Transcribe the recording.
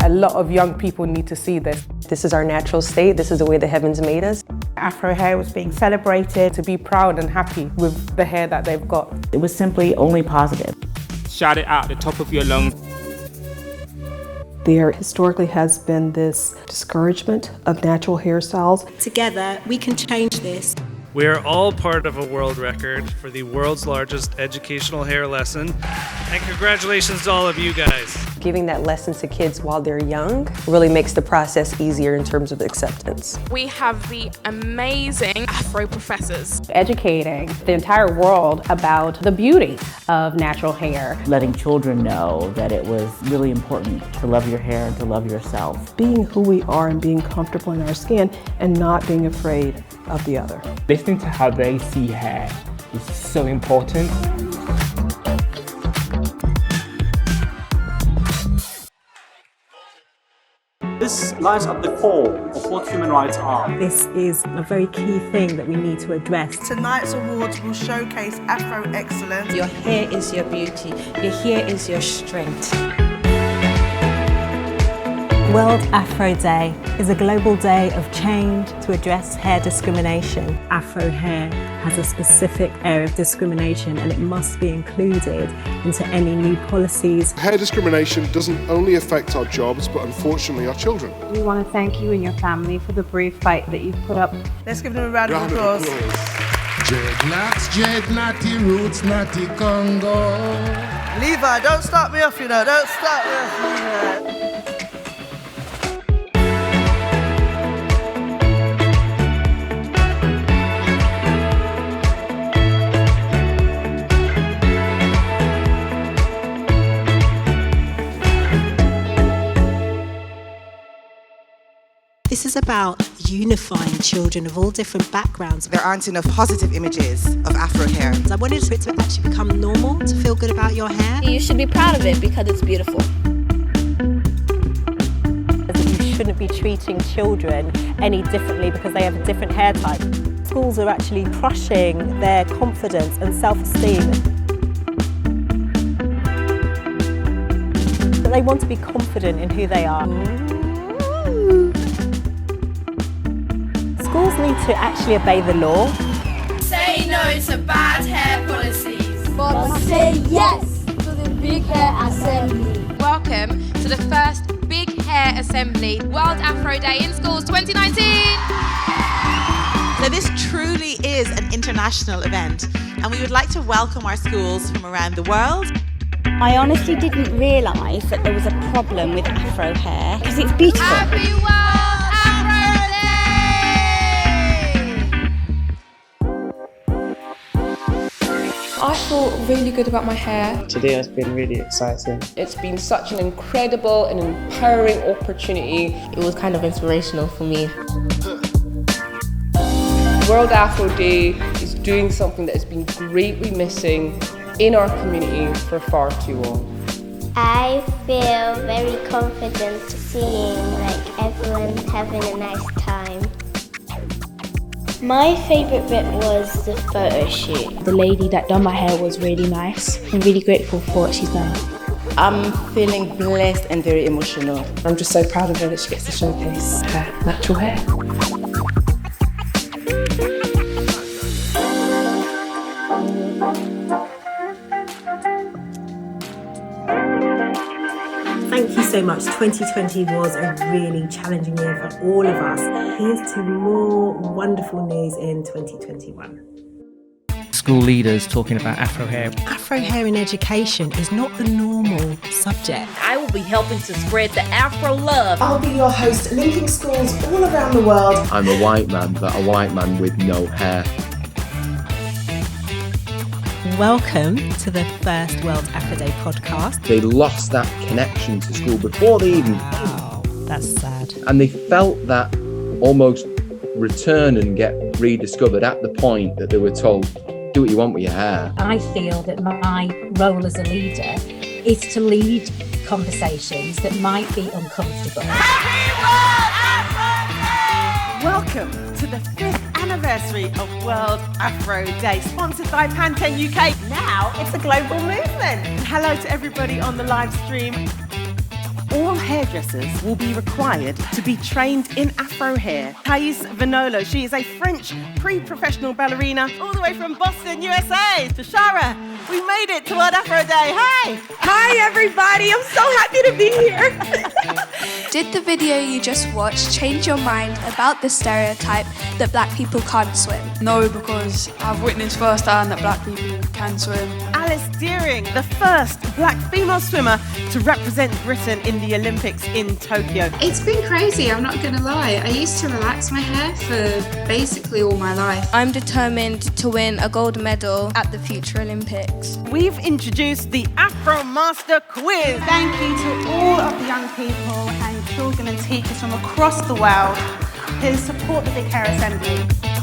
A lot of young people need to see this. This is our natural state. This is the way the heavens made us. Afro hair was being celebrated. To be proud and happy with the hair that they've got. It was simply only positive. Shout it out at the top of your lungs. There historically has been this discouragement of natural hairstyles. Together, we can change this. We are all part of a world record for the world's largest educational hair lesson. And congratulations to all of you guys. Giving that lesson to kids while they're young really makes the process easier in terms of acceptance. We have the amazing Afro professors. Educating the entire world about the beauty of natural hair. Letting children know that it was really important to love your hair and to love yourself. Being who we are and being comfortable in our skin and not being afraid of the other. Listening to how they see hair is so important. This lies at the core of what human rights are. This is a very key thing that we need to address. Tonight's awards will showcase Afro excellence. Your hair is your beauty. Your hair is your strength. World Afro Day is a global day of change to address hair discrimination. Afro hair has a specific area of discrimination and it must be included into any new policies. Hair discrimination doesn't only affect our jobs, but unfortunately our children. We want to thank you and your family for the brave fight that you've put up. Let's give them a round of applause. Natty roots, natty Congo. Levi, don't start me off, you know. Don't start me off, Levi. This is about unifying children of all different backgrounds. There aren't enough positive images of Afro hair. I wanted it to actually become normal to feel good about your hair. You should be proud of it because it's beautiful. You shouldn't be treating children any differently because they have a different hair type. Schools are actually crushing their confidence and self-esteem. But they want to be confident in who they are. Schools need to actually obey the law. Say no to bad hair policies. But say yes to the Big Hair Assembly. Welcome to the first Big Hair Assembly World Afro Day in Schools 2019. So this truly is an international event and we would like to welcome our schools from around the world. I honestly didn't realise that there was a problem with Afro hair because it's beautiful. Happy World Afro Day! I feel really good about my hair. Today has been really exciting. It's been such an incredible and empowering opportunity. It was kind of inspirational for me. World Afro Day is doing something that has been greatly missing in our community for far too long. I feel very confident seeing everyone having a nice time. My favourite bit was the photo shoot. The lady that done my hair was really nice. I'm really grateful for what she's done. I'm feeling blessed and very emotional. I'm just so proud of her that she gets to showcase her natural hair. Thank you so much. 2020 was a really challenging year for all of us. Here's to more wonderful news in 2021. School leaders talking about Afro hair. Afro hair in education is not the normal subject. I will be helping to spread the Afro love. I'll be your host, linking schools all around the world. I'm a white man, but a white man with no hair. Welcome to the first World Afro Day podcast. They lost that connection to school before they even... Wow, that's sad. And they felt that almost return and get rediscovered at the point that they were told, do what you want with your hair. I feel that my role as a leader is to lead conversations that might be uncomfortable. Welcome to the 5th anniversary of World Afro Day, sponsored by Pantene UK. Now it's a global movement. And hello to everybody on the live stream. All hairdressers will be required to be trained in Afro hair. Thais Vanolo, she is a French pre-professional ballerina all the way from Boston, USA. Tashara, we made it to World Afro Day. Hi! Hi everybody, I'm so happy to be here. Did the video you just watched change your mind about the stereotype that black people can't swim? No, because I've witnessed firsthand that black people can swim. Alice Deering, the first black female swimmer to represent Britain in the Olympics in Tokyo. It's been crazy, I'm not gonna lie. I used to relax my hair for basically all my life. I'm determined to win a gold medal at the future Olympics. We've introduced the Afro Master Quiz. Thank you to all of the young people and children and teachers from across the world who support the Big Hair Assembly.